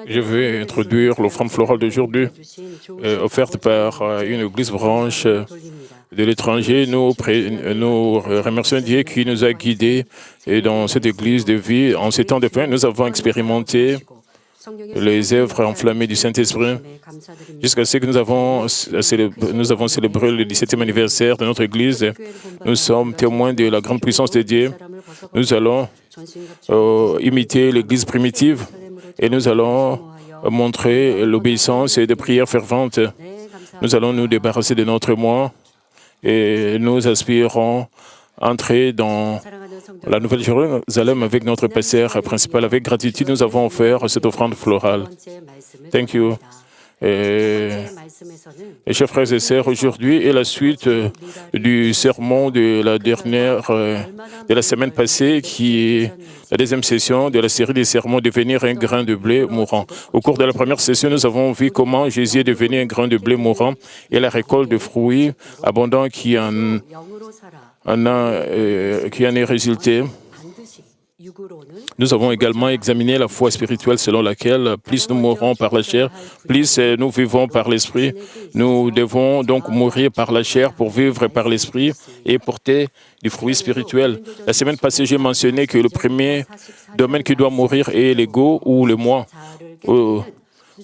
Je vais introduire l'offrande florale d'aujourd'hui, offerte par une église branche de l'étranger. Nous remercions Dieu qui nous a guidés dans cette église de vie. En ces temps de fin, nous avons expérimenté les œuvres enflammées du Saint-Esprit jusqu'à ce que nous avons célébré le 17e anniversaire de notre Église. Nous sommes témoins de la grande puissance de Dieu. Nous allons imiter l'Église primitive et nous allons montrer l'obéissance et des prières ferventes. Nous allons nous débarrasser de notre moi et nous aspirons à entrer dans la Nouvelle Jérusalem avec notre pasteur principal. Avec gratitude, nous avons offert cette offrande florale. Thank you. Et chers frères et sœurs, aujourd'hui est la suite du sermon de la semaine passée, qui est la deuxième session de la série des sermons Devenir un grain de blé mourant. Au cours de la première session, nous avons vu comment Jésus est devenu un grain de blé mourant et la récolte de fruits abondants qui en est résulté. Nous avons également examiné la foi spirituelle selon laquelle plus nous mourons par la chair, plus nous vivons par l'esprit. Nous devons donc mourir par la chair pour vivre par l'esprit et porter du fruit spirituel. La semaine passée, j'ai mentionné que le premier domaine qui doit mourir est l'ego ou le moi.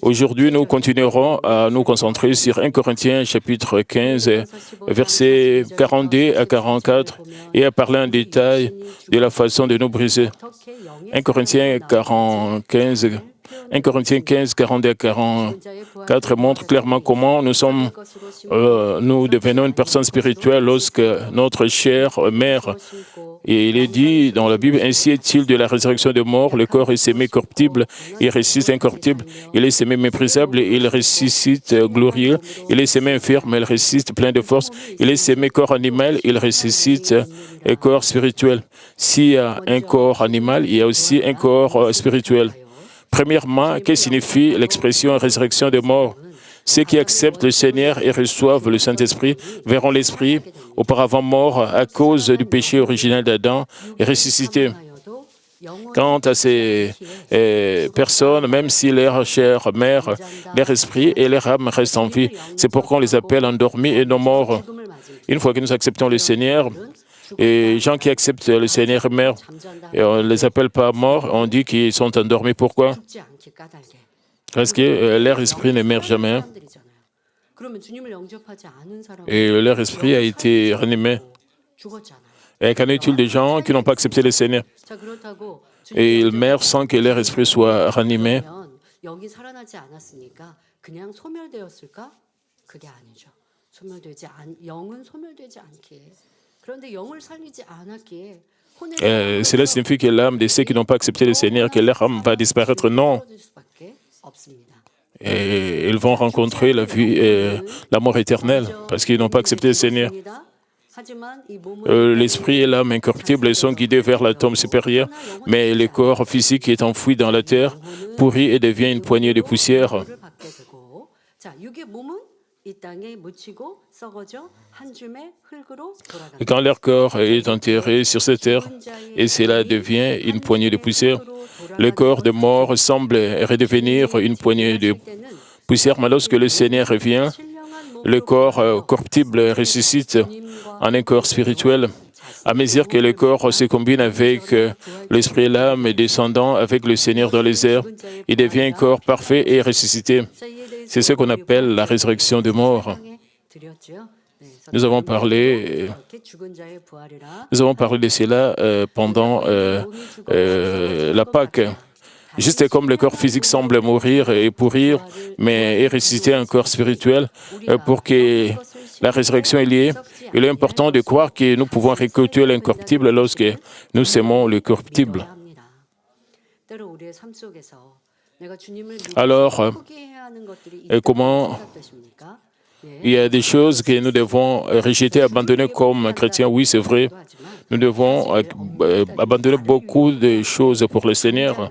Aujourd'hui, nous continuerons à nous concentrer sur 1 Corinthiens chapitre 15, versets 42 à 44, et à parler en détail de la façon de nous briser. 1 Corinthiens 15, 42 à 44 montre clairement comment nous devenons une personne spirituelle lorsque notre chair meurt. Et il est dit dans la Bible, ainsi est-il de la résurrection des morts, le corps est sémé corruptible, il ressuscite incorruptible, il est sémé méprisable, il ressuscite glorieux, il est sémé infirme, il ressuscite plein de force, il est sémé corps animal, il ressuscite un corps spirituel. S'il y a un corps animal, il y a aussi un corps spirituel. Premièrement, que signifie l'expression résurrection des morts? Ceux qui acceptent le Seigneur et reçoivent le Saint-Esprit verront l'Esprit, auparavant mort à cause du péché originel d'Adam, ressuscité. Quant à ces personnes, même si leur chair meurt, leur esprit et leur âme restent en vie. C'est pourquoi on les appelle endormis et non morts. Une fois que nous acceptons le Seigneur, et les gens qui acceptent le Seigneur meurent, et on ne les appelle pas morts, on dit qu'ils sont endormis. Pourquoi? Parce que leur esprit ne meurt jamais. Et leur esprit a été ranimé. Et qu'en est-il des gens qui n'ont pas accepté le Seigneur? Et ils meurent sans que leur esprit soit ranimé. Cela signifie que l'âme de ceux qui n'ont pas accepté le Seigneur, que leur âme va disparaître? Non. Et ils vont rencontrer la mort éternelle parce qu'ils n'ont pas accepté le Seigneur. L'esprit et l'âme incorruptibles sont guidés vers la tombe supérieure, mais le corps physique est enfoui dans la terre, pourri et devient une poignée de poussière. Et quand leur corps est enterré sur cette terre, et cela devient une poignée de poussière, le corps de mort semble redevenir une poignée de poussière, mais lorsque le Seigneur revient, le corps corruptible ressuscite en un corps spirituel. À mesure que le corps se combine avec l'esprit et l'âme, descendant avec le Seigneur dans les airs, il devient un corps parfait et ressuscité. C'est ce qu'on appelle la résurrection des morts. Nous avons parlé de cela pendant la Pâque. Juste comme le corps physique semble mourir et pourrir, mais est ressuscité un corps spirituel, pour que la résurrection ait lieu, il est important de croire que nous pouvons récolter l'incorruptible lorsque nous sémons le corruptible. Alors, comment il y a des choses que nous devons rejeter, abandonner comme chrétiens? Oui, c'est vrai. Nous devons abandonner beaucoup de choses pour le Seigneur.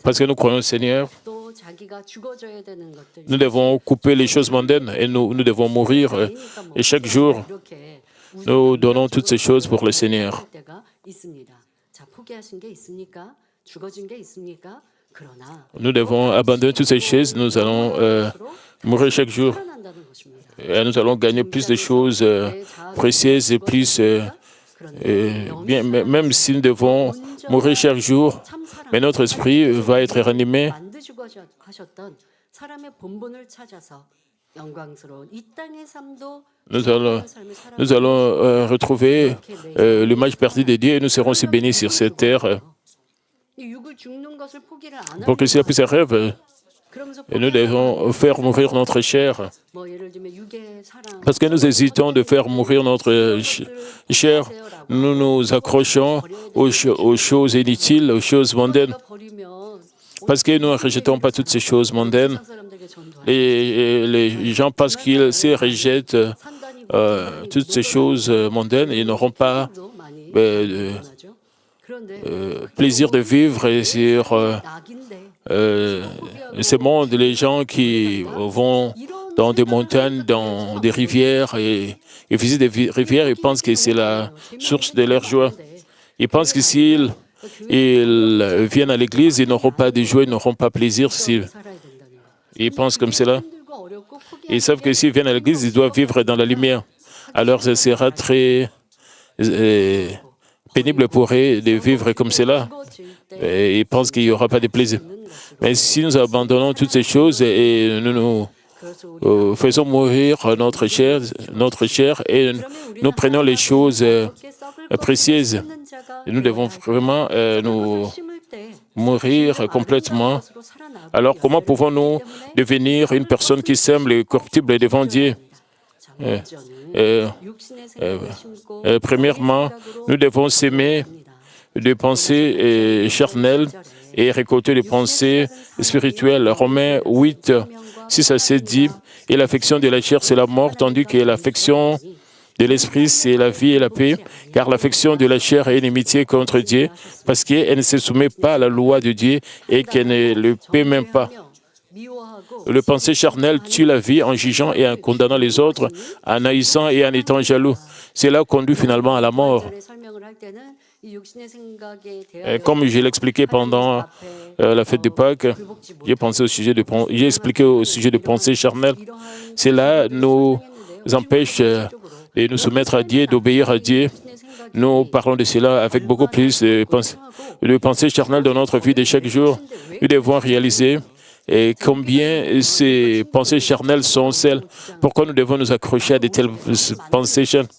Parce que nous croyons au Seigneur, nous devons couper les choses mondaines et nous devons mourir. Et chaque jour, nous donnons toutes ces choses pour le Seigneur. Nous devons abandonner toutes ces choses, nous allons mourir chaque jour. Et nous allons gagner plus de choses précieuses et plus bien, même si nous devons mourir chaque jour, mais notre esprit va être ranimé. Nous allons retrouver l'image perdu de Dieu et nous serons aussi bénis sur cette terre. Pour que cela puisse arriver, nous devons faire mourir notre chair. Parce que nous hésitons de faire mourir notre chair, nous nous accrochons aux choses inutiles, aux choses mondaines. Parce que nous ne rejetons pas toutes ces choses mondaines. Et les gens, parce qu'ils se rejettent toutes ces choses mondaines, ils n'auront pas plaisir de vivre sur ce monde. Les gens qui vont dans des montagnes, dans des rivières et visitent des rivières, ils pensent que c'est la source de leur joie. Ils pensent que s'ils viennent à l'église, ils n'auront pas de joie, ils n'auront pas plaisir. Ils pensent comme cela. Ils savent que s'ils viennent à l'église, ils doivent vivre dans la lumière. Alors ce sera très pénible pour eux de vivre comme cela. Et ils pensent qu'il n'y aura pas de plaisir. Mais si nous abandonnons toutes ces choses et nous faisons mourir notre chair et nous prenons les choses précieuses, nous devons vraiment nous mourir complètement. Alors comment pouvons-nous devenir une personne qui sème le corruptible devant Dieu? Premièrement, nous devons s'aimer des pensées charnelles et récolter des pensées spirituelles. Romains 8, 6 à 7 dit, « Et l'affection de la chair, c'est la mort, tandis que l'affection de l'esprit, c'est la vie et la paix, car l'affection de la chair est inimitié contre Dieu, parce qu'elle ne se soumet pas à la loi de Dieu et qu'elle ne le paie même pas. Le pensée charnel tue la vie en jugeant et en condamnant les autres, en haïssant et en étant jaloux. Cela conduit finalement à la mort. » Et comme je l'expliquais pendant la fête de Pâques, j'ai expliqué au sujet de pensée charnelle. Cela nous empêche de nous soumettre à Dieu, d'obéir à Dieu. Nous parlons de cela avec beaucoup plus de pensée charnelle dans notre vie de chaque jour. Nous devons réaliser combien ces pensées charnelles sont celles. Pourquoi nous devons nous accrocher à de telles pensées charnelles?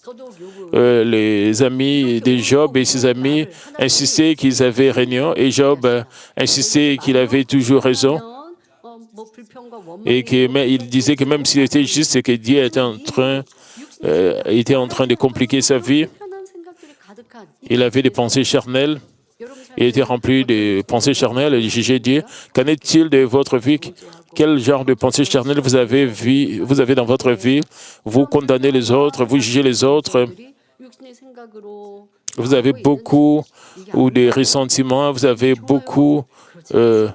Les amis de Job et ses amis insistaient qu'ils avaient raison et Job insistait qu'il avait toujours raison. Et il disait que même s'il était juste, que Dieu était en train de compliquer sa vie. Il avait des pensées charnelles. Il était rempli de pensées charnelles et jugeait Dieu. Qu'en est-il de votre vie? Quel genre de pensées charnelles vous avez dans votre vie? Vous condamnez les autres, vous jugez les autres. Vous avez beaucoup de ressentiments, vous avez beaucoup de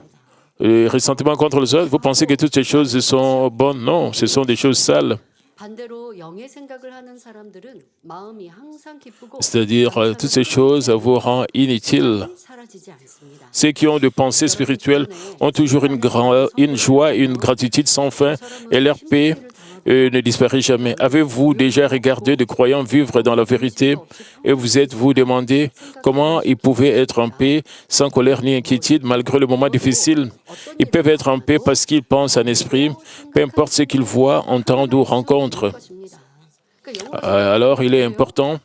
ressentiments contre les autres. Vous pensez que toutes ces choses sont bonnes? Non, ce sont des choses sales. C'est-à-dire, toutes ces choses vous rendent inutiles. Ceux qui ont des pensées spirituelles ont toujours une joie et une gratitude sans fin et leur paix ne disparaît jamais. Avez-vous déjà regardé des croyants vivre dans la vérité et vous demandé comment ils pouvaient être en paix, sans colère ni inquiétude, malgré le moment difficile? Ils peuvent être en paix parce qu'ils pensent en esprit, peu importe ce qu'ils voient, entendent ou rencontrent. Alors, il est important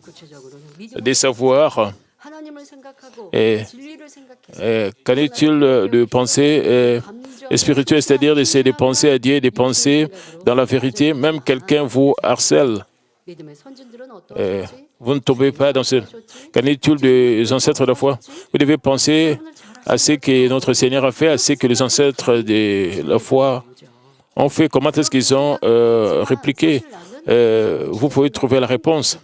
de savoir qu'en est-il de pensées spirituelles, c'est-à-dire d'essayer de penser à Dieu, de penser dans la vérité. Même quelqu'un vous harcèle. Vous ne tombez pas dans ce... Qu'en est-il des ancêtres de la foi? Vous devez penser à ce que notre Seigneur a fait, à ce que les ancêtres de la foi ont fait. Comment est-ce qu'ils ont répliqué? Vous pouvez trouver la réponse.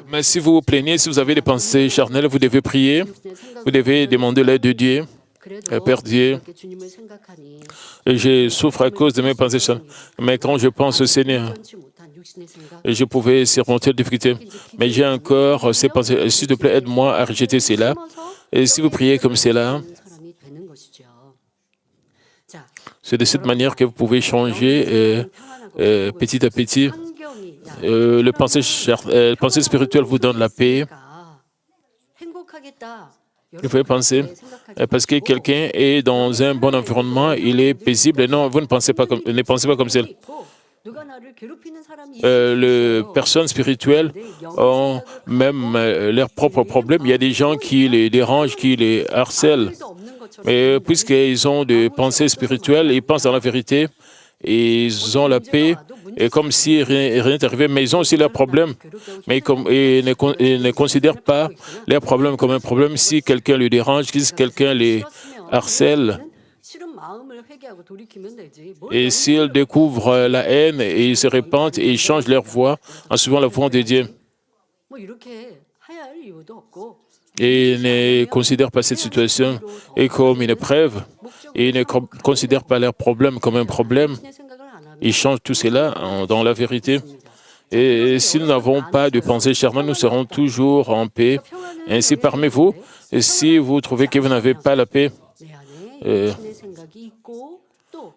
Mais si vous vous plaignez, si vous avez des pensées charnelles, vous devez prier, vous devez demander l'aide de Dieu. Père Dieu, je souffre à cause de mes pensées charnelles. Mais quand je pense au Seigneur, et je pouvais surmonter la difficulté. Mais j'ai encore ces pensées. S'il te plaît, aide-moi à rejeter cela. Et si vous priez comme cela, c'est de cette manière que vous pouvez changer petit à petit. Le pensée spirituelle vous donne la paix. Vous pouvez penser, parce que quelqu'un est dans un bon environnement, il est paisible. Non, vous ne pensez pas comme ça. Les personnes spirituelles ont même leurs propres problèmes. Il y a des gens qui les dérangent, qui les harcèlent. Mais puisqu'ils ont des pensées spirituelles, ils pensent dans la vérité, ils ont la paix, et comme si rien n'est arrivé, mais ils ont aussi leurs problèmes. Mais ils ne considèrent pas leurs problèmes comme un problème. Si quelqu'un les dérange, si quelqu'un les harcèle, et s'ils découvrent la haine, et ils se répandent et ils changent leur voix en suivant la voix de Dieu. Et ils ne considèrent pas cette situation comme une épreuve, et ils ne considèrent pas leurs problèmes comme un problème. Ils changent tout cela dans la vérité. Et si nous n'avons pas de pensée charnelle, nous serons toujours en paix. Ainsi, parmi vous, si vous trouvez que vous n'avez pas la paix,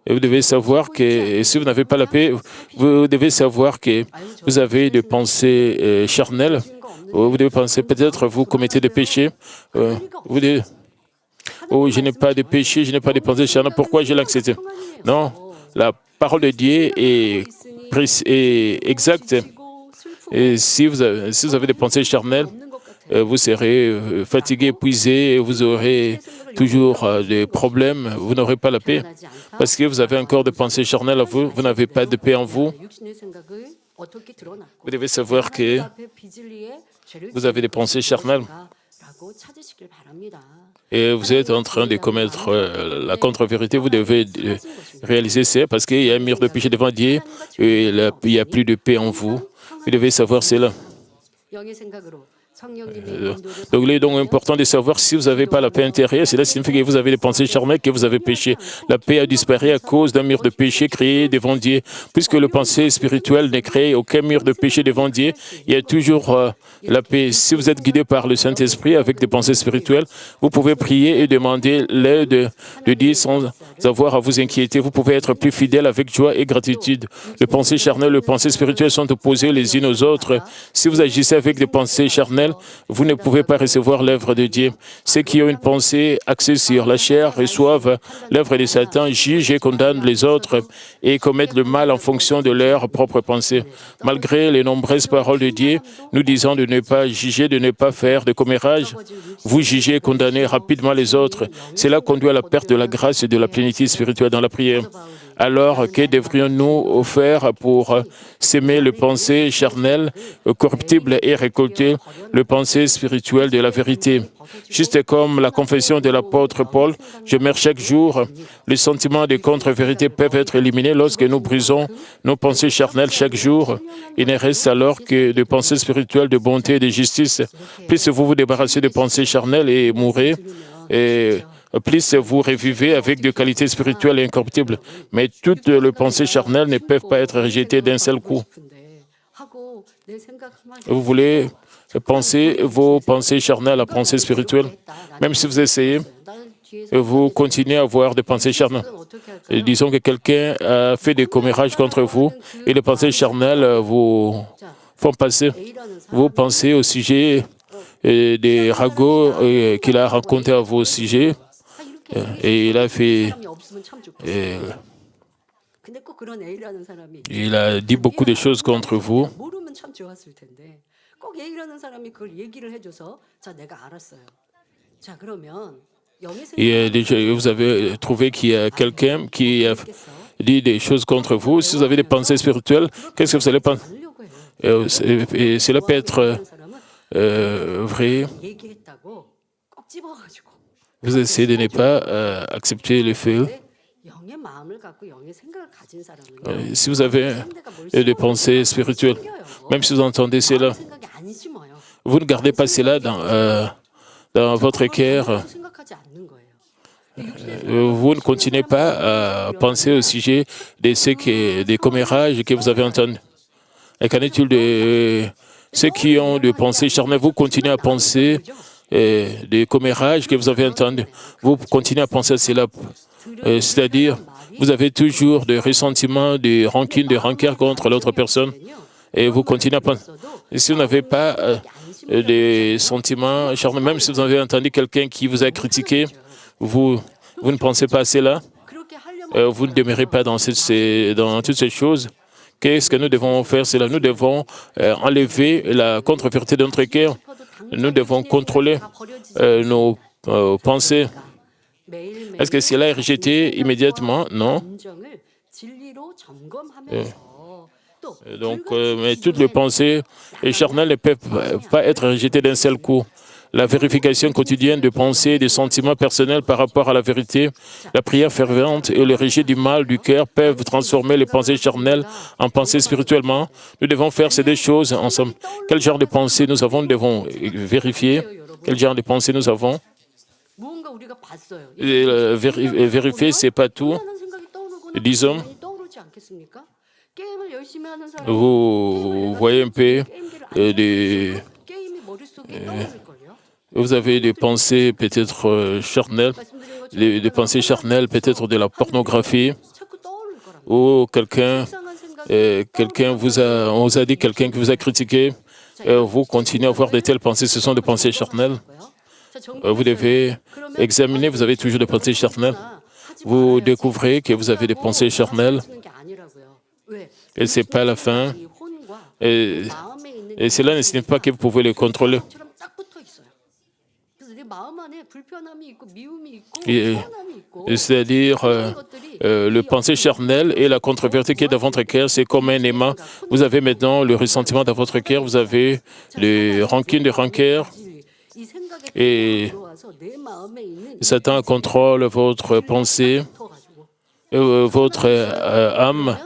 et vous devez savoir que si vous n'avez pas la paix, vous devez savoir que vous avez des pensées charnelles. Vous devez penser, peut-être vous commettez des péchés. Vous devez, oh, je n'ai pas de péché, je n'ai pas de pensées charnelles. Pourquoi je l'accepte? Non, la parole de Dieu est exacte. Et si vous avez des pensées charnelles, vous serez fatigué, épuisé, vous aurez toujours des problèmes, vous n'aurez pas la paix. Parce que vous avez encore des pensées charnelles à vous, vous n'avez pas de paix en vous. Vous devez savoir que vous avez des pensées charnelles. Et vous êtes en train de commettre la contre-vérité, vous devez réaliser ça, parce qu'il y a un mur de péché devant Dieu, et il n'y a plus de paix en vous. Vous devez savoir cela. Donc, il est donc important de savoir si vous n'avez pas la paix intérieure, cela signifie que vous avez des pensées charnelles, que vous avez péché. La paix a disparu à cause d'un mur de péché créé devant Dieu. Puisque le pensée spirituelle ne crée aucun mur de péché devant Dieu, il y a toujours la paix. Si vous êtes guidé par le Saint-Esprit avec des pensées spirituelles, vous pouvez prier et demander l'aide de Dieu sans avoir à vous inquiéter. Vous pouvez être plus fidèle avec joie et gratitude. Les pensées charnelles et les pensées spirituelles sont opposées les unes aux autres. Si vous agissez avec des pensées charnelles, vous ne pouvez pas recevoir l'œuvre de Dieu. Ceux qui ont une pensée axée sur la chair reçoivent l'œuvre de Satan, jugent et condamnent les autres et commettent le mal en fonction de leurs propres pensées. Malgré les nombreuses paroles de Dieu, nous disons de ne pas juger, de ne pas faire de commérage, vous jugez et condamnez rapidement les autres. Cela conduit à la perte de la grâce et de la plénitude spirituelle dans la prière. Alors, que devrions-nous faire pour s'aimer le pensée charnel, corruptible et récolter le pensée spirituel de la vérité? Juste comme la confession de l'apôtre Paul, je meurs chaque jour. Les sentiments de contre-vérité peuvent être éliminés lorsque nous brisons nos pensées charnelles chaque jour. Il ne reste alors que des pensées spirituelles de bonté et de justice. Plus vous vous débarrassez de pensées charnelles et mourrez, et plus vous revivez avec des qualités spirituelles et incorruptibles. Mais toutes les pensées charnelles ne peuvent pas être rejetées d'un seul coup. Vous voulez penser vos pensées charnelles à pensées spirituelles. Même si vous essayez, vous continuez à avoir des pensées charnelles. Et disons que quelqu'un a fait des commérages contre vous et les pensées charnelles vous font passer. Vous pensez au sujet des ragots qu'il a raconté à vos sujets. Et il a fait... il a dit beaucoup de choses contre vous. Et déjà, vous avez trouvé qu'il y a quelqu'un qui a dit des choses contre vous. Si vous avez des pensées spirituelles, qu'est-ce que vous allez penser? Et cela peut être vrai. Vous essayez de ne pas accepter le fait. Si vous avez des pensées spirituelles, même si vous entendez cela, vous ne gardez pas cela dans votre cœur. Vous ne continuez pas à penser au sujet des commérages que vous avez entendus. Et qu'en est-il de ceux qui ont des pensées charnelles? Vous continuez à penser des commérages que vous avez entendus. Vous continuez à penser à cela. C'est-à-dire, vous avez toujours des ressentiments, des rancunes, des rancœurs contre l'autre personne. Et vous continuez à penser. Et si vous n'avez pas des sentiments charnels, même si vous avez entendu quelqu'un qui vous a critiqué, vous ne pensez pas à cela. Vous ne demeurez pas dans toutes ces choses. Qu'est-ce que nous devons faire? C'est là, nous devons enlever la contre-vérité de notre cœur. Nous devons contrôler nos pensées. Est-ce que cela est rejeté immédiatement? Non. Donc, mais toutes les pensées charnelles ne peuvent pas être rejetées d'un seul coup. La vérification quotidienne de pensées et de sentiments personnels par rapport à la vérité, la prière fervente et le rejet du mal du cœur peuvent transformer les pensées charnelles en pensées spirituellement. Nous devons faire ces deux choses ensemble. Quel genre de pensées nous avons? Nous devons vérifier. Quel genre de pensées nous avons? Vérifier, ce n'est pas tout. Disons, vous voyez un peu vous avez des pensées peut-être charnelles, des pensées charnelles peut-être de la pornographie, ou quelqu'un on vous a dit, quelqu'un qui vous a critiqué, vous continuez à avoir de telles pensées, ce sont des pensées charnelles. Vous devez examiner, vous avez toujours des pensées charnelles. Vous découvrez que vous avez des pensées charnelles, et ce n'est pas la fin. Et cela ne signifie pas que vous pouvez les contrôler. C'est-à-dire, le pensée charnel et la contre-vérité qui est dans votre cœur, c'est comme un aimant. Vous avez maintenant le ressentiment dans votre cœur, vous avez les rancunes de rancœur, et Satan contrôle votre pensée, votre âme,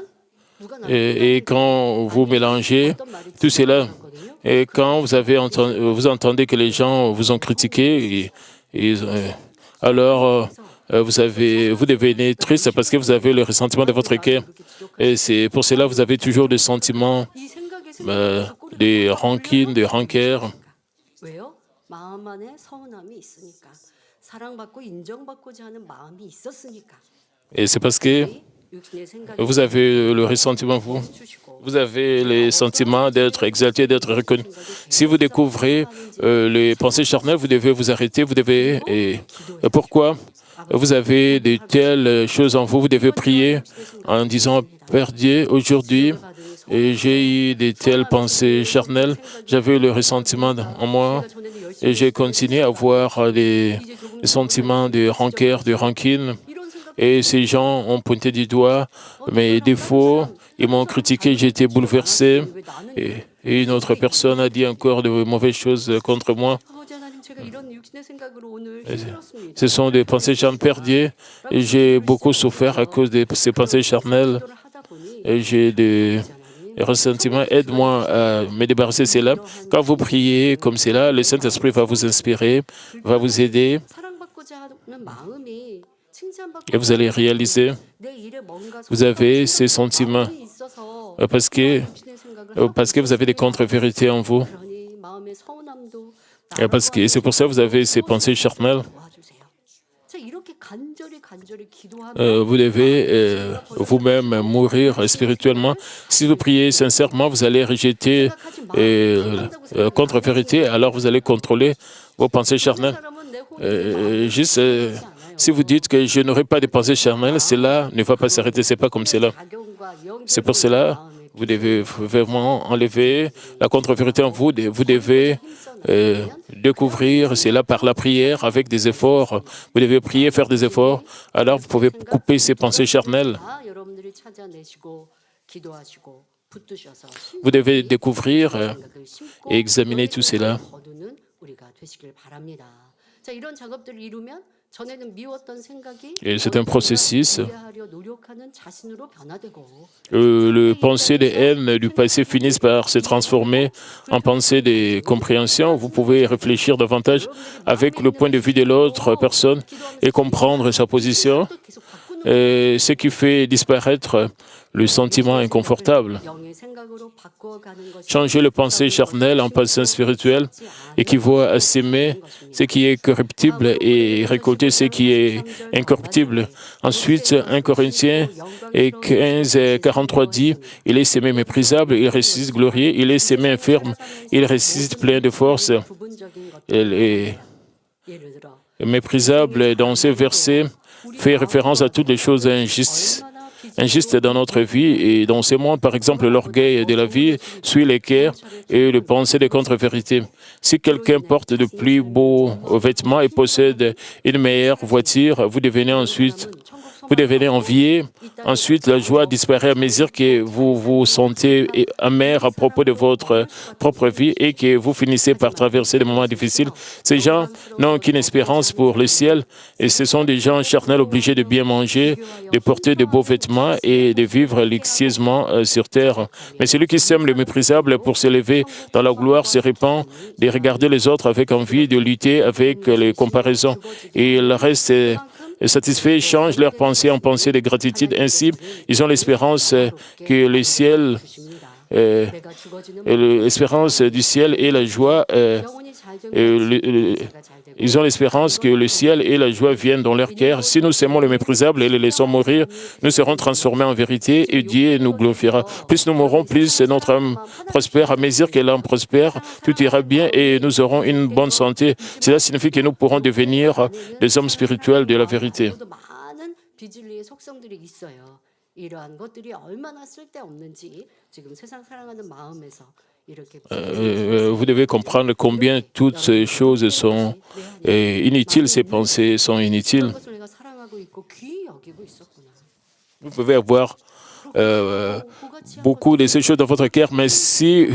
et quand vous mélangez tout cela, et quand vous entendez que les gens vous ont critiqué, alors vous devenez triste parce que vous avez le ressentiment de votre cœur. Et c'est pour cela que vous avez toujours des sentiments, des rancunes, des rancœurs. Et c'est parce que vous avez le ressentiment, vous avez les sentiments d'être exalté, d'être reconnu. Si vous découvrez les pensées charnelles, vous devez vous arrêter, et pourquoi? Vous avez de telles choses en vous, vous devez prier en disant, Père Dieu, aujourd'hui, j'ai eu de telles pensées charnelles, j'avais le ressentiment en moi, et j'ai continué à avoir des sentiments de rancœur, de rancune. Et ces gens ont pointé du doigt mes défauts, ils m'ont critiqué, j'ai été bouleversé. Et une autre personne a dit encore de mauvaises choses contre moi. Ce sont des pensées charnelles perdues et j'ai beaucoup souffert à cause de ces pensées charnelles. Et j'ai des ressentiments. Aide-moi à me débarrasser de cela. Quand vous priez comme cela, le Saint-Esprit va vous inspirer, va vous aider. Et vous allez réaliser, vous avez ces sentiments parce que vous avez des contre-vérités en vous. Et c'est pour ça que vous avez ces pensées charnelles. Vous devez vous-même mourir spirituellement. Si vous priez sincèrement, vous allez rejeter la contre-vérité, alors vous allez contrôler vos pensées charnelles. Si vous dites que je n'aurai pas de pensées charnelles, cela ne va pas s'arrêter, ce n'est pas comme cela. C'est pour cela que vous devez vraiment enlever la contre-vérité en vous. Vous devez découvrir cela par la prière avec des efforts. Vous devez prier, faire des efforts. Alors vous pouvez couper ces pensées charnelles. Vous devez découvrir et examiner tout cela. Et c'est un processus. Les pensées de haine du passé finissent par se transformer en pensées de compréhension. Vous pouvez réfléchir davantage avec le point de vue de l'autre personne et comprendre sa position. Et ce qui fait disparaître le sentiment inconfortable. Changer le pensée charnel en pensée spirituelle équivaut à s'aimer ce qui est corruptible et récolter ce qui est incorruptible. Ensuite, 1 Corinthiens 15, 43 dit, « Il est semé méprisable, il résiste glorieux, il est semé infirme, il résiste plein de force. » Il est méprisable dans ces versets fait référence à toutes les choses injustes dans notre vie et dans ces mondes, par exemple, l'orgueil de la vie suit l'équerre et le pensée des contre-vérités. Si quelqu'un porte de plus beaux vêtements et possède une meilleure voiture, vous devenez envié. Ensuite, la joie disparaît à mesure que vous vous sentez amer à propos de votre propre vie et que vous finissez par traverser des moments difficiles. Ces gens n'ont aucune espérance pour le ciel et ce sont des gens charnels obligés de bien manger, de porter de beaux vêtements et de vivre luxueusement sur terre. Mais celui qui sème le méprisable pour s'élever dans la gloire se répand de regarder les autres avec envie, de lutter avec les comparaisons. Et il reste satisfaits, changent leur pensée en pensée de gratitude. Ainsi, ils ont l'espérance que le ciel, l'espérance du ciel et la joie, ils ont l'espérance que le ciel et la joie viennent dans leur cœur. Si nous aimons le méprisable et le laissons mourir, nous serons transformés en vérité et Dieu nous glorifiera. Plus nous mourrons, plus notre âme prospère. À mesure que l'âme prospère, tout ira bien et nous aurons une bonne santé. Cela signifie que nous pourrons devenir des hommes spirituels de la vérité. Vous devez comprendre combien toutes ces choses sont inutiles, ces pensées sont inutiles. Vous pouvez avoir beaucoup de ces choses dans votre cœur, mais si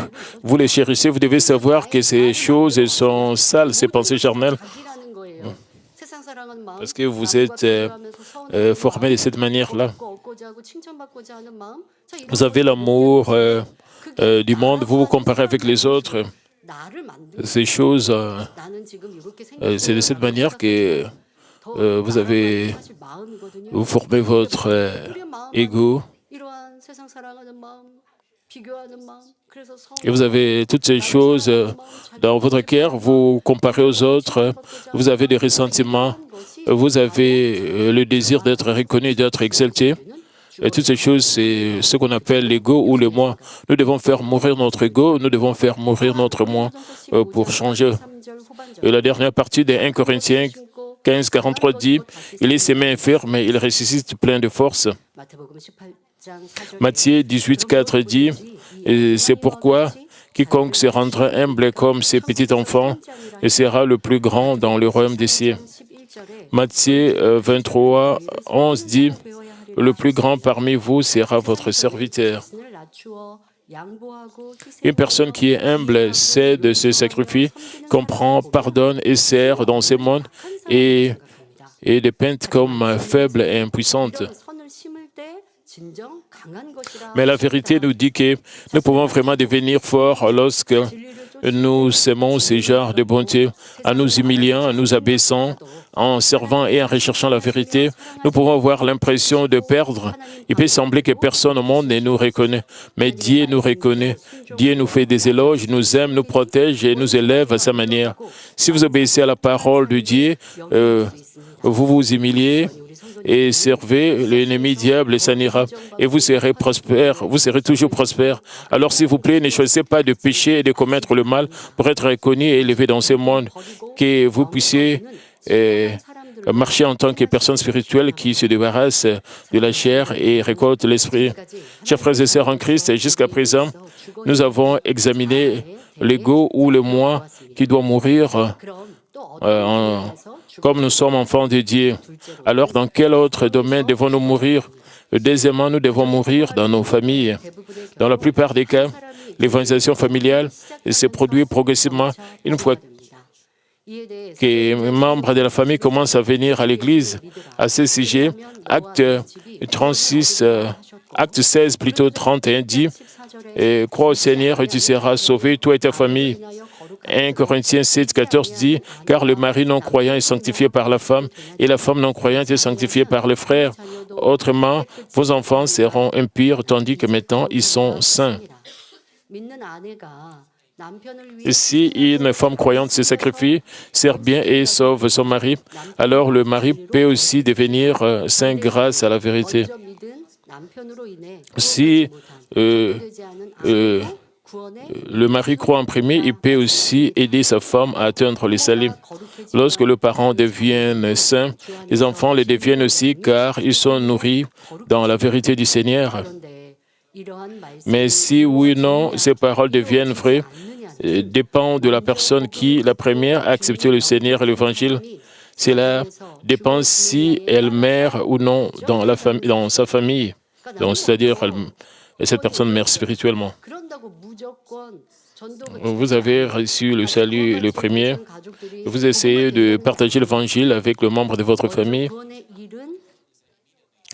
vous les chérissez, vous devez savoir que ces choses sont sales, ces pensées charnelles, parce que vous êtes formé de cette manière-là. Vous avez l'amour du monde, vous vous comparez avec les autres. Ces choses, c'est de cette manière que vous formez votre ego. Et vous avez toutes ces choses dans votre cœur, vous comparez aux autres, vous avez des ressentiments, vous avez le désir d'être reconnu, d'être exalté. Et toutes ces choses, c'est ce qu'on appelle l'ego ou le moi. Nous devons faire mourir notre ego, nous devons faire mourir notre moi pour changer. Et la dernière partie de 1 Corinthiens 15, 43 dit, « Il est semé infirme, mais il ressuscite plein de force. » Matthieu 18, 4 dit, « C'est pourquoi quiconque se rendra humble comme ces petits enfants sera le plus grand dans le royaume des cieux. » Matthieu 23, 11 dit, « Le plus grand parmi vous sera votre serviteur. » Une personne qui est humble cède ses sacrifices, comprend, pardonne et sert dans ce monde et est dépeinte comme faible et impuissante. Mais la vérité nous dit que nous pouvons vraiment devenir forts lorsque nous aimons ce genre de bonté, en nous humiliant, en nous abaissant, en servant et en recherchant la vérité. Nous pouvons avoir l'impression de perdre. Il peut sembler que personne au monde ne nous reconnaît, mais Dieu nous reconnaît. Dieu nous fait des éloges, nous aime, nous protège et nous élève à sa manière. Si vous obéissez à la parole de Dieu, vous vous humiliez et servez l'ennemi diable et s'en ira. Et vous serez prospère, vous serez toujours prospère. Alors s'il vous plaît, ne choisissez pas de pécher et de commettre le mal pour être reconnu et élevé dans ce monde, que vous puissiez marcher en tant que personne spirituelle qui se débarrasse de la chair et récolte l'esprit. Chers frères et sœurs en Christ, jusqu'à présent, nous avons examiné l'ego ou le moi qui doit mourir comme nous sommes enfants de Dieu. Alors, dans quel autre domaine devons-nous mourir? Deuxièmement, nous devons mourir dans nos familles. Dans la plupart des cas, l'évangélisation familiale se produit progressivement une fois que les membres de la famille commencent à venir à l'Église. À ce sujet, acte 16, plutôt 31 dit, « Crois au Seigneur et tu seras sauvé, toi et ta famille. 1 Corinthiens 7, 14 dit « Car le mari non-croyant est sanctifié par la femme, et la femme non-croyante est sanctifiée par le frère. Autrement, vos enfants seront impurs, tandis que maintenant ils sont saints. » Et si une femme croyante se sacrifie, sert bien et sauve son mari, alors le mari peut aussi devenir saint grâce à la vérité. Si le mari croit en premier, il peut aussi aider sa femme à atteindre le salut. Lorsque les parents deviennent saints, les enfants le deviennent aussi car ils sont nourris dans la vérité du Seigneur. Mais si oui ou non, ces paroles deviennent vraies, dépend de la personne qui, la première, a accepté le Seigneur et l'Évangile. Cela dépend si elle meurt ou non dans sa famille. C'est-à-dire, cette personne meurt spirituellement. Vous avez reçu le salut le premier. Vous essayez de partager l'Évangile avec le membre de votre famille.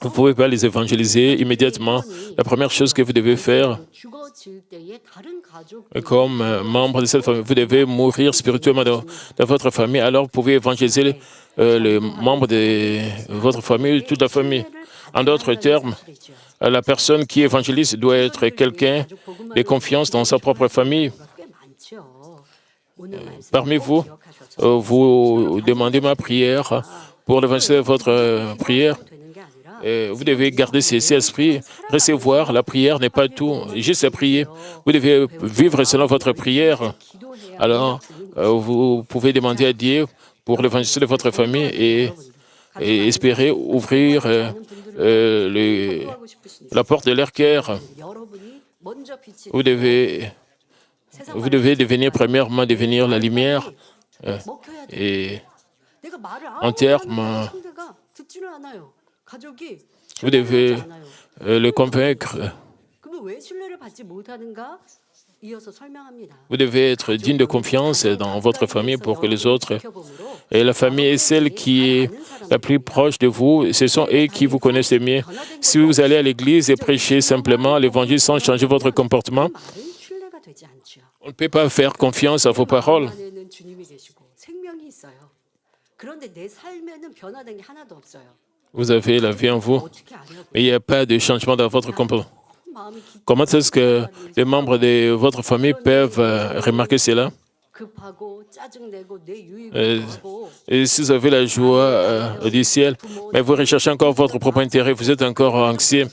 Vous ne pouvez pas les évangéliser immédiatement. La première chose que vous devez faire, comme membre de cette famille, vous devez mourir spirituellement dans votre famille. Alors, vous pouvez évangéliser les membres de votre famille, toute la famille. En d'autres termes, la personne qui évangélise doit être quelqu'un de confiance dans sa propre famille. Parmi vous, vous demandez ma prière pour l'évangile de votre prière. Vous devez garder ces esprits. Recevoir la prière n'est pas tout, juste prier. Vous devez vivre selon votre prière. Alors, vous pouvez demander à Dieu pour l'évangile de votre famille et espérer ouvrir la porte de leur cœur. Vous devez premièrement devenir la lumière et en termes, vous devez le convaincre. Vous devez être digne de confiance dans votre famille pour que les autres... Et la famille est celle qui est la plus proche de vous. Ce sont eux qui vous connaissent le mieux. Si vous allez à l'église et prêchez simplement l'évangile sans changer votre comportement, on ne peut pas faire confiance à vos paroles. Vous avez la vie en vous, mais il n'y a pas de changement dans votre comportement. Comment est-ce que les membres de votre famille peuvent remarquer cela? Et si vous avez la joie du ciel, mais vous recherchez encore votre propre intérêt, vous êtes encore anxieux.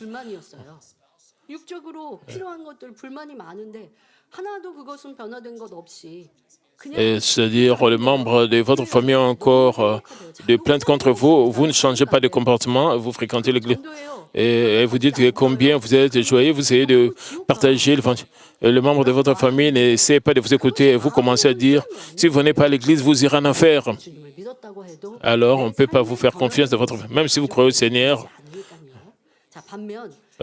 C'est-à-dire, les membres de votre famille ont encore des plaintes contre vous, vous ne changez pas de comportement, vous fréquentez l'église. Et vous dites combien vous êtes joyeux, vous essayez de partager l'évangile. Le membre de votre famille n'essaie pas de vous écouter et vous commencez à dire, si vous venez pas à l'église, vous irez en enfer. Alors, on ne peut pas vous faire confiance dans votre famille, même si vous croyez au Seigneur.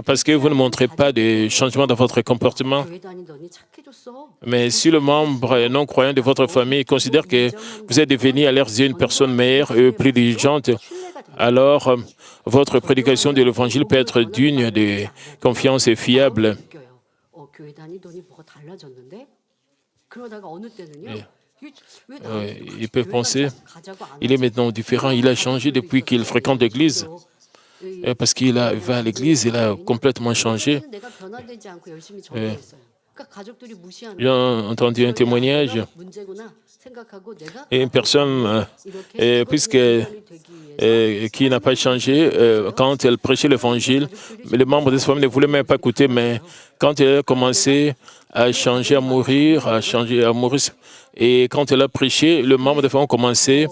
Parce que vous ne montrez pas de changement dans votre comportement. Mais si le membre non-croyant de votre famille considère que vous êtes devenu à leurs yeux une personne meilleure et plus diligente, alors votre prédication de l'Évangile peut être digne de confiance et fiable. Il peut penser, il est maintenant différent, il a changé depuis qu'il fréquente l'Église. Parce qu'il va à l'église, il a complètement changé. J'ai entendu un témoignage et une personne qui n'a pas changé, quand elle prêchait l'évangile, les membres de sa famille ne voulaient même pas écouter, mais quand elle a commencé à changer, à mourir, et quand elle a prêché, le membre de sa famille a commencé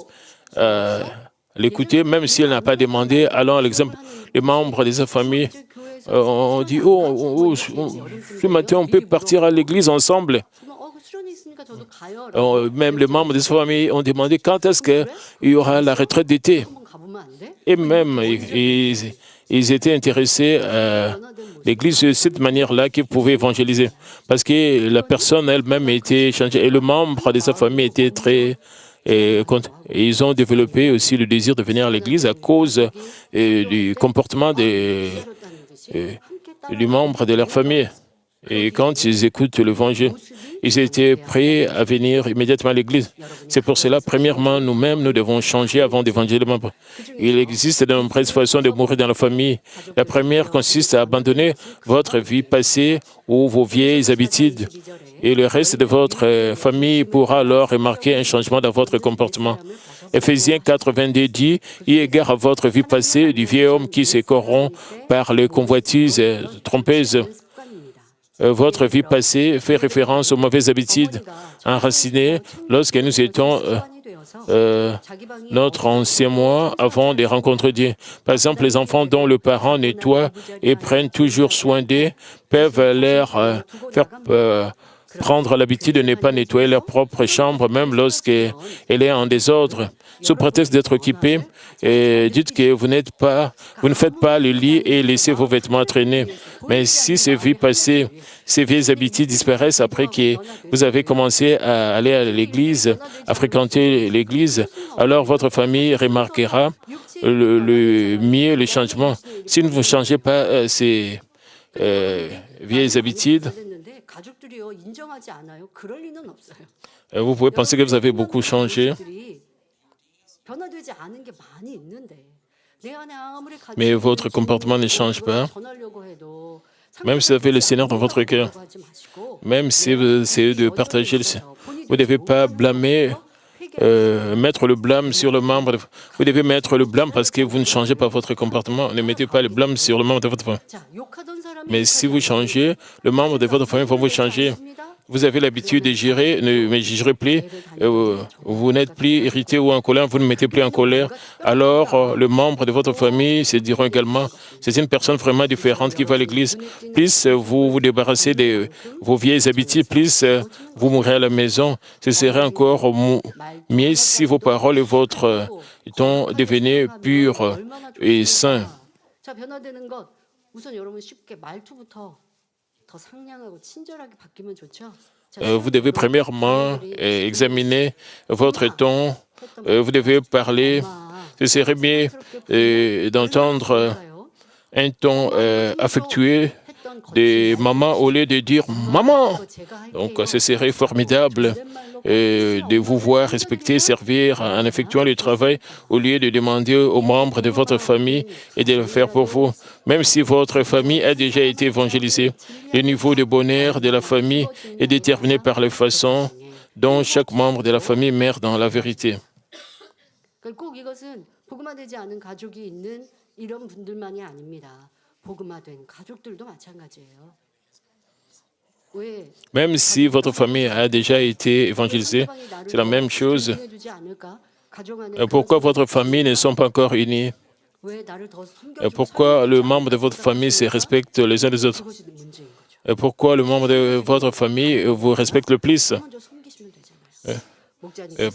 à l'écouter, même si elle n'a pas demandé. Alors, à l'exemple, les membres de sa famille ont dit, ce matin, on peut partir à l'église ensemble. Même les membres de sa famille ont demandé quand est-ce qu'il y aura la retraite d'été. Et même, ils étaient intéressés à l'église de cette manière-là qu'ils pouvaient évangéliser. Parce que la personne elle-même était changée et le membre de sa famille était très... Et ils ont développé aussi le désir de venir à l'église à cause du comportement du membre de leur famille. Et quand ils écoutent l'Évangile, ils étaient prêts à venir immédiatement à l'Église. C'est pour cela, premièrement, nous-mêmes, nous devons changer avant d'évangéliser les membres. Il existe de nombreuses façons de mourir dans la famille. La première consiste à abandonner votre vie passée ou vos vieilles habitudes. Et le reste de votre famille pourra alors remarquer un changement dans votre comportement. Éphésiens 4:22 dit, « Eu égard à votre vie passée, du vieil homme qui se corrompt par les convoitises trompeuses. » Votre vie passée fait référence aux mauvaises habitudes enracinées lorsque nous étions notre ancien moi avant de rencontrer Dieu. Par exemple, les enfants dont le parent nettoie et prennent toujours soin d'eux peuvent leur faire prendre l'habitude de ne pas nettoyer leur propre chambre, même lorsqu'elle est en désordre. Sous prétexte d'être occupé, dites que vous ne faites pas le lit et laissez vos vêtements traîner. Mais si ces vies passées, ces vieilles habitudes disparaissent après que vous avez commencé à aller à l'église, à fréquenter l'église, alors votre famille remarquera le changement. Si vous ne changez pas ces vieilles habitudes, vous pouvez penser que vous avez beaucoup changé, mais votre comportement ne change pas. Même si vous avez le Seigneur dans votre cœur, même si vous essayez de partager le Seigneur, vous ne devez pas blâmer, mettre le blâme sur le membre. Vous devez mettre le blâme parce que vous ne changez pas votre comportement. Ne mettez pas le blâme sur le membre de votre famille. Mais si vous changez, le membre de votre famille va vous changer. Vous avez l'habitude de gérer, ne jugerez plus, vous n'êtes plus irrité ou en colère, vous ne mettez plus en colère. Alors, le membre de votre famille se diront également, c'est une personne vraiment différente qui va à l'église. Plus vous vous débarrassez de vos vieilles habitudes, plus vous mourrez à la maison. Ce serait encore mieux si vos paroles et votre ton devenaient purs et saints. Vous devez premièrement examiner votre ton. Vous devez parler. Ce serait mieux d'entendre un ton affectueux de maman au lieu de dire maman. Donc, ce serait formidable de vous voir respecter, servir en effectuant le travail au lieu de demander aux membres de votre famille et de le faire pour vous. Même si votre famille a déjà été évangélisée, le niveau de bonheur de la famille est déterminé par la façon dont chaque membre de la famille meurt dans la vérité. Même si votre famille a déjà été évangélisée, c'est la même chose. Pourquoi votre famille ne sont pas encore unis? Pourquoi le membre de votre famille se respecte les uns les autres? Pourquoi le membre de votre famille vous respecte le plus?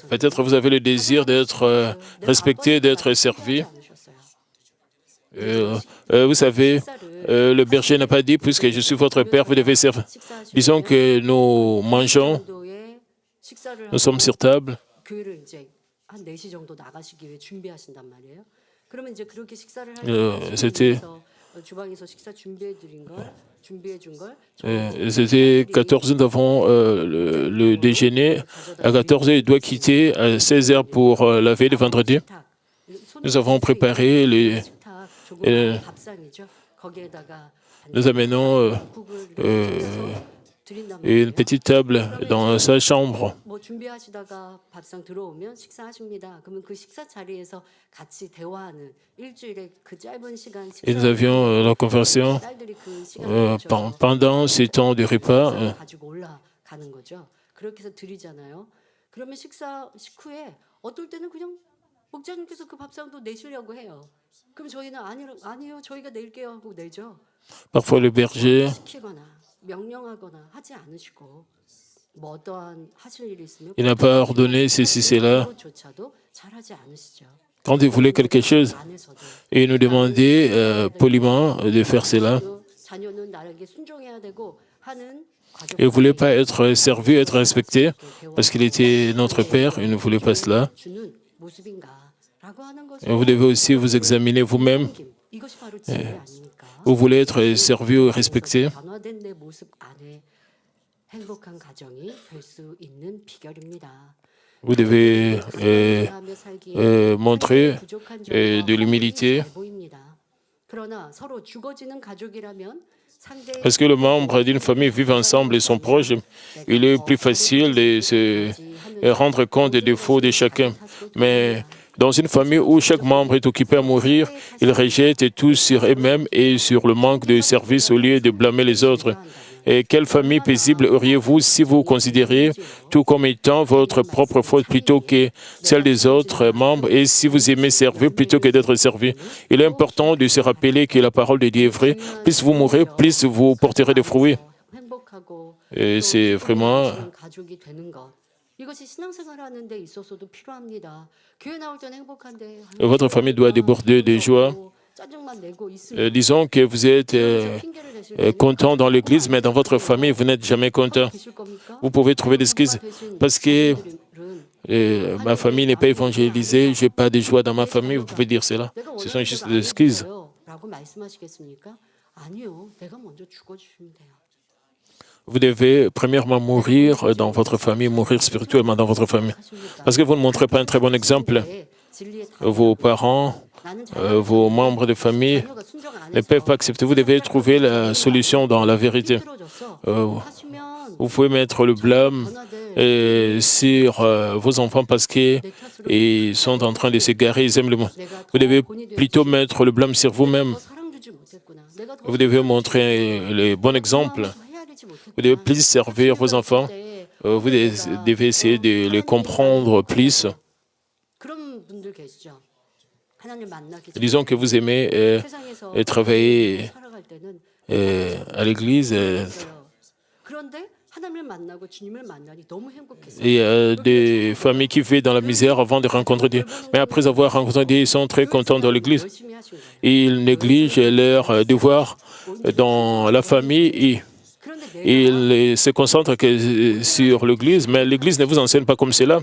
Peut-être vous avez le désir d'être respecté, d'être servi. Vous savez, le berger n'a pas dit, puisque je suis votre père, vous devez servir. Disons que nous mangeons, nous sommes sur table. C'était 14 heures avant le déjeuner. À 14 heures, il doit quitter. À 16 heures pour la veille de vendredi. Nous avons préparé nous amenons une petite table dans sa chambre. Et nous avions la conversation pendant ces temps de repas. Parfois, le berger il n'a pas ordonné ceci, cela. Quand il voulait quelque chose, il nous demandait poliment de faire cela. Il ne voulait pas être servi, être respecté, parce qu'il était notre père, il ne voulait pas cela. Et vous devez aussi vous examiner vous-même. Vous voulez être servi ou respecté. Vous devez montrer de l'humilité. Parce que les membres d'une famille vivent ensemble et sont proches, il est plus facile de se rendre compte des défauts de chacun. Mais dans une famille où chaque membre est occupé à mourir, ils rejettent tout sur eux-mêmes et sur le manque de service au lieu de blâmer les autres. Et quelle famille paisible auriez-vous si vous considériez tout comme étant votre propre faute plutôt que celle des autres membres et si vous aimez servir plutôt que d'être servi? Il est important de se rappeler que la parole de Dieu est vraie. Plus vous mourrez, plus vous porterez des fruits. Et c'est vraiment... Votre famille doit déborder de joie. Disons que vous êtes content dans l'église, mais dans votre famille, vous n'êtes jamais content. Vous pouvez trouver des excuses parce que ma famille n'est pas évangélisée, je n'ai pas de joie dans ma famille. Vous pouvez dire cela. Ce sont juste des excuses. Vous devez premièrement mourir dans votre famille, mourir spirituellement dans votre famille. Parce que vous ne montrez pas un très bon exemple. Vos parents, vos membres de famille ne peuvent pas accepter. Vous devez trouver la solution dans la vérité. Vous pouvez mettre le blâme sur vos enfants parce qu'ils sont en train de s'égarer, ils aiment le monde. Vous devez plutôt mettre le blâme sur vous-même. Vous devez montrer les bons exemples. Vous devez plus servir vos enfants. Vous devez essayer de les comprendre plus. Disons que vous aimez travailler à l'église. Il y a des familles qui vivent dans la misère avant de rencontrer Dieu. Mais après avoir rencontré Dieu, ils sont très contents dans l'église. Ils négligent leurs devoirs dans la famille et ils se concentrent que sur l'église. Mais l'église ne vous enseigne pas comme cela.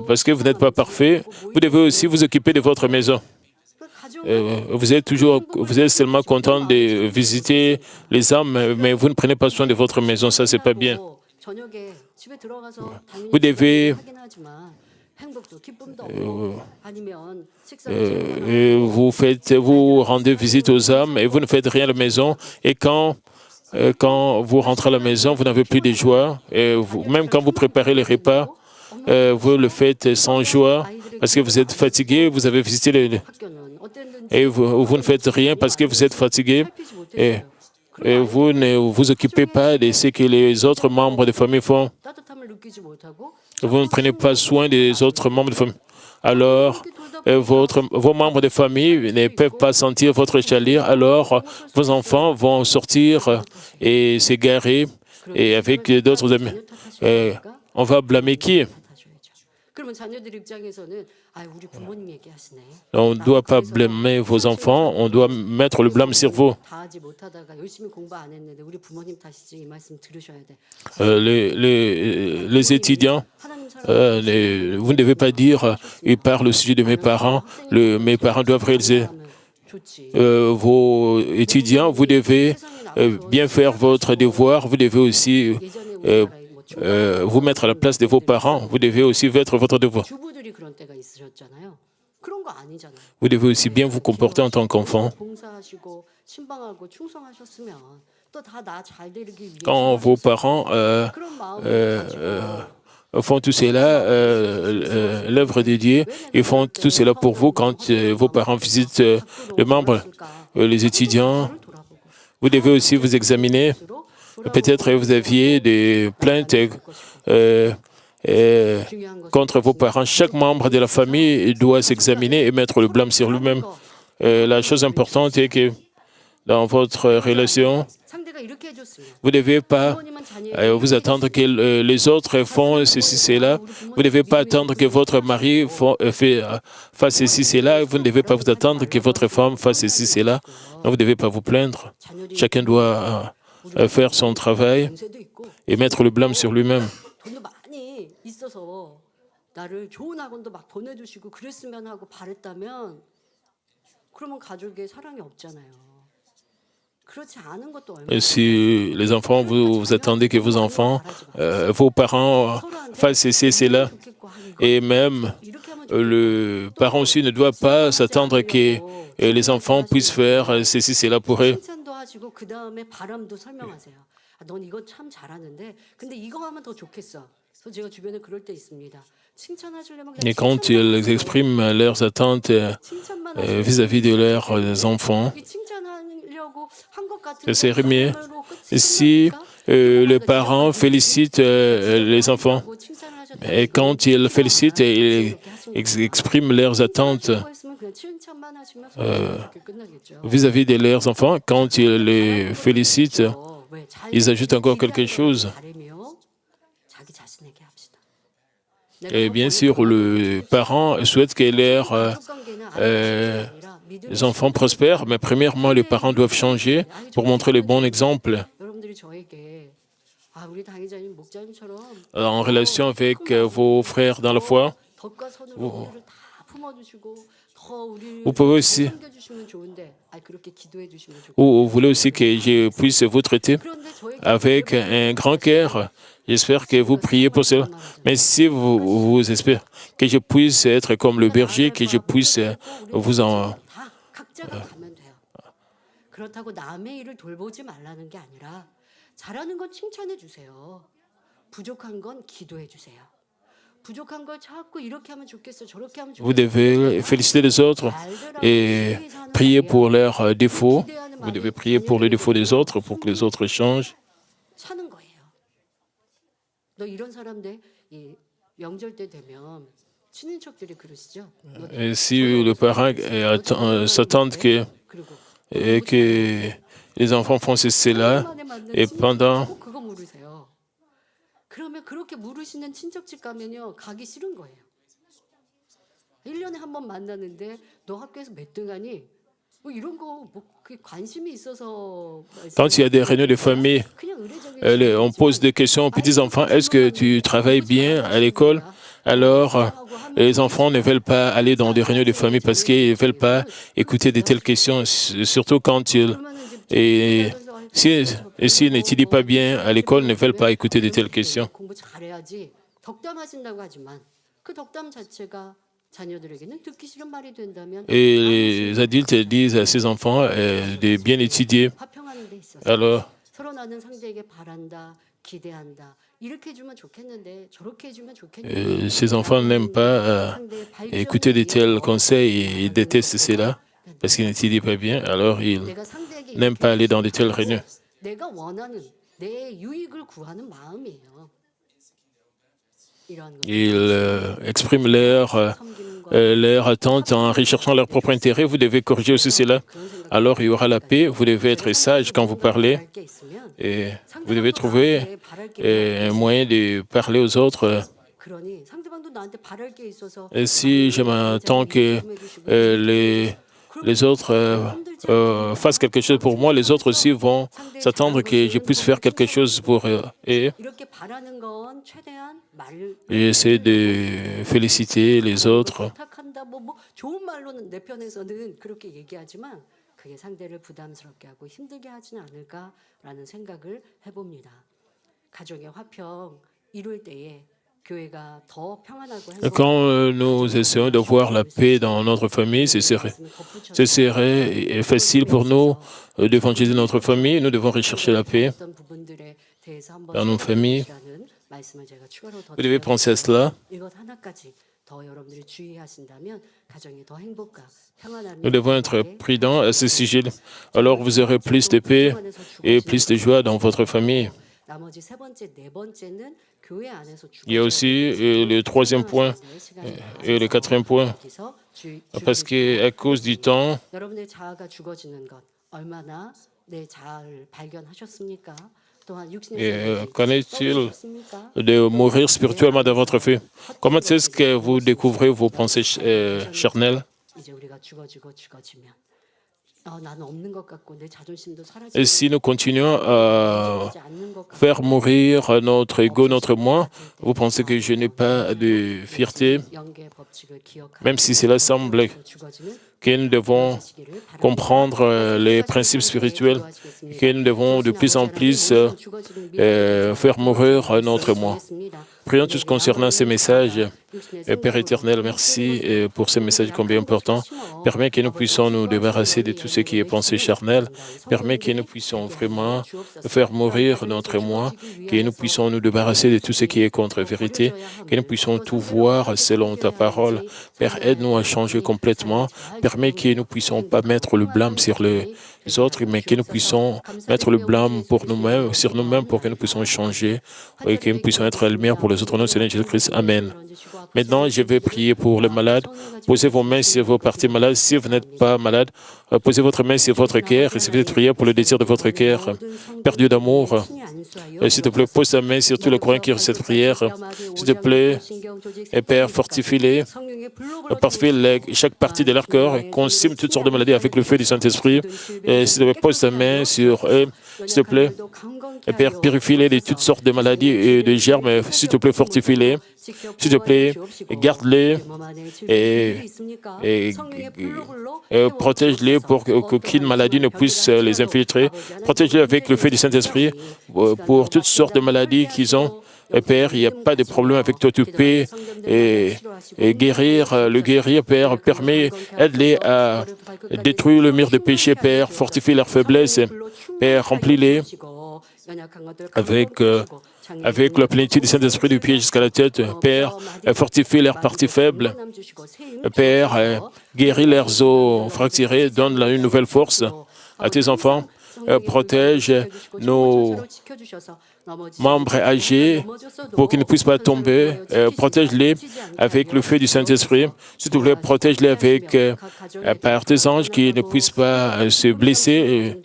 Parce que vous n'êtes pas parfait. Vous devez aussi vous occuper de votre maison. Vous êtes seulement content de visiter les âmes, mais vous ne prenez pas soin de votre maison, ça c'est pas bien. Vous devez vous rendez visite aux âmes et vous ne faites rien à la maison. Et quand vous rentrez à la maison, vous n'avez plus de joie. Et même quand vous préparez les repas, vous le faites sans joie parce que vous êtes fatigué, vous avez visité et vous ne faites rien parce que vous êtes fatigué et vous ne vous occupez pas de ce que les autres membres de famille font. Vous ne prenez pas soin des autres membres de famille. Alors, vos membres de famille ne peuvent pas sentir votre chaleur, alors vos enfants vont sortir et s'égarer et avec d'autres amis. On va blâmer qui? On ne doit pas blâmer vos enfants, on doit mettre le blâme sur vous. Les étudiants, vous ne devez pas dire « ils parlent au sujet de mes parents, mes parents doivent réaliser ». Vos étudiants, vous devez bien faire votre devoir, vous devez aussi vous mettre à la place de vos parents, vous devez aussi faire votre devoir. Vous devez aussi bien vous comporter en tant qu'enfant. Quand vos parents font tout cela, l'œuvre de Dieu, ils font tout cela pour vous quand vos parents visitent les membres, les étudiants. Vous devez aussi vous examiner. Peut-être vous aviez des plaintes contre vos parents. Chaque membre de la famille doit s'examiner et mettre le blâme sur lui-même. La chose importante est que dans votre relation, vous ne devez pas vous attendre que les autres font ceci, cela. Vous ne devez pas attendre que votre mari fasse ceci, cela. Vous ne devez pas vous attendre que votre femme fasse ceci, cela. Vous ne devez pas vous plaindre. Chacun doit faire son travail et mettre le blâme sur lui-même. Et si les enfants, vous attendez que vos enfants, vos parents fassent ceci, cela, et même le parent aussi ne doit pas s'attendre que les enfants puissent faire ceci, cela pour eux. Et quand ils expriment leurs attentes vis-à-vis de leurs enfants, c'est mieux si les parents félicitent les enfants. Et quand ils félicitent et ils expriment leurs attentes vis-à-vis de leurs enfants, quand ils les félicitent, ils ajoutent encore quelque chose. Et bien sûr, le parent souhaite que les enfants prospèrent, mais premièrement, les parents doivent changer pour montrer le bon exemple. En relation avec vos frères dans la foi, vous pouvez aussi, ou vous voulez aussi que je puisse vous traiter avec un grand cœur. J'espère que vous priez pour cela. Mais si vous espérez que je puisse être comme le berger, que je puisse vous en... Vous devez féliciter les autres et prier pour leurs défauts. Vous devez prier pour les défauts des autres, pour que les autres changent. Et si le parent s'attend que les enfants font cela, et pendant... Quand il y a des réunions de famille, on pose des questions aux petits-enfants. Est-ce que tu travailles bien à l'école? Alors, les enfants ne veulent pas aller dans des réunions de famille parce qu'ils ne veulent pas écouter de telles questions, surtout quand ils... Et s'ils n'étudient pas bien à l'école, ne veulent pas écouter de telles questions. Et les adultes disent à ces enfants de bien étudier. Alors, ces enfants n'aiment pas écouter de tels conseils, ils détestent cela parce qu'ils n'étudient pas bien, alors ils n'aiment pas aller dans de telles réunions. Ils expriment leur attente en recherchant leur propre intérêt. Vous devez corriger aussi cela. Alors il y aura la paix. Vous devez être sage quand vous parlez. Et vous devez trouver un moyen de parler aux autres. Et si je m'attends que les autres fassent quelque chose pour moi, les autres aussi vont s'attendre que je puisse faire quelque chose pour eux. Et j'essaie de féliciter les autres. Quand nous essayons de voir la paix dans notre famille, ce serait facile pour nous d'évangéliser notre famille. Nous devons rechercher la paix dans nos familles. Vous devez penser à cela. Nous devons être prudents à ce sujet. Alors vous aurez plus de paix et plus de joie dans votre famille. Il y a aussi le troisième point et le quatrième point. Parce qu'à cause du temps, qu'en est-il de mourir spirituellement dans votre vie? Comment est-ce que vous découvrez vos pensées charnelles? Et si nous continuons à faire mourir notre ego, notre moi, vous pensez que je n'ai pas de fierté, même si cela semble que nous devons comprendre les principes spirituels, que nous devons de plus en plus faire mourir notre moi. Prions tous concernant ces messages. Père éternel, merci pour ces messages combien importants. Permets que nous puissions nous débarrasser de tout ce qui est pensée charnelle. Permets que nous puissions vraiment faire mourir notre moi, que nous puissions nous débarrasser de tout ce qui est contre-vérité, que nous puissions tout voir selon ta parole. Père, aide-nous à changer complètement. Permets que nous puissions pas mettre le blâme sur les autres, mais que nous puissions mettre le blâme pour nous-mêmes, sur nous-mêmes, pour que nous puissions changer et que nous puissions être la lumière pour les autres. Nom du Seigneur Jésus-Christ. Amen. Maintenant, je vais prier pour les malades. Posez vos mains sur vos parties malades. Si vous n'êtes pas malade, posez votre main sur votre cœur. Recevez cette prière pour le désir de votre cœur. Père Dieu d'amour, s'il te plaît, pose ta main sur tout le courant qui reçoit cette prière. S'il te plaît, et Père, fortifie-les. Fortifie chaque partie de leur corps. Consume toutes sortes de maladies avec le feu du Saint-Esprit. S'il te plaît, pose ta main sur eux. S'il te plaît, et Père, purifie-les de toutes sortes de maladies et de germes. S'il te plaît, fortifie-les. S'il te plaît, garde-les et protège-les pour qu'aucune maladie ne puisse les infiltrer. Protège-les avec le feu du Saint-Esprit pour toutes sortes de maladies qu'ils ont. Et Père, il n'y a pas de problème avec toi, tu peux guérir, le guérir, Père, permet, aide-les à détruire le mur de péché, Père, fortifie leur faiblesse, Père, remplis-les avec la plénitude du Saint-Esprit du pied jusqu'à la tête, Père, fortifie leurs parties faibles, Père, guéris leurs os fracturés, donne une nouvelle force à tes enfants, protège nos membres âgés pour qu'ils ne puissent pas tomber, protège-les avec le feu du Saint-Esprit, s'il te plaît, protège-les avec par tes anges qui ne puissent pas se blesser.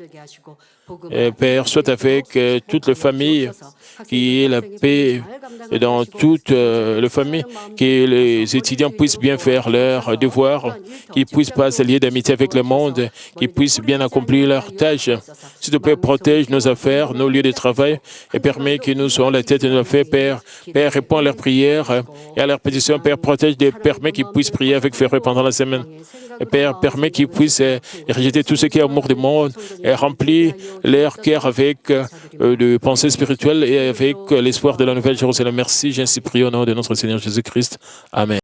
Père, soit avec toute la famille, qui ait la paix dans toute la famille, que les étudiants puissent bien faire leurs devoirs, qu'ils puissent pas s'allier d'amitié avec le monde, qu'ils puissent bien accomplir leurs tâches. S'il te plaît, protège nos affaires, nos lieux de travail, et permet que nous soyons la tête de nos affaires, Père. Père, réponds à leurs prières et à leurs pétitions. Père, protège-les, permet qu'ils puissent prier avec ferveur pendant la semaine. Et Père, permet qu'ils puissent rejeter tout ce qui est amour du monde et remplir leur cœur avec de pensées spirituelles et avec l'espoir de la Nouvelle Jérusalem. Merci, j'ainsi prie au nom de notre Seigneur Jésus-Christ. Amen.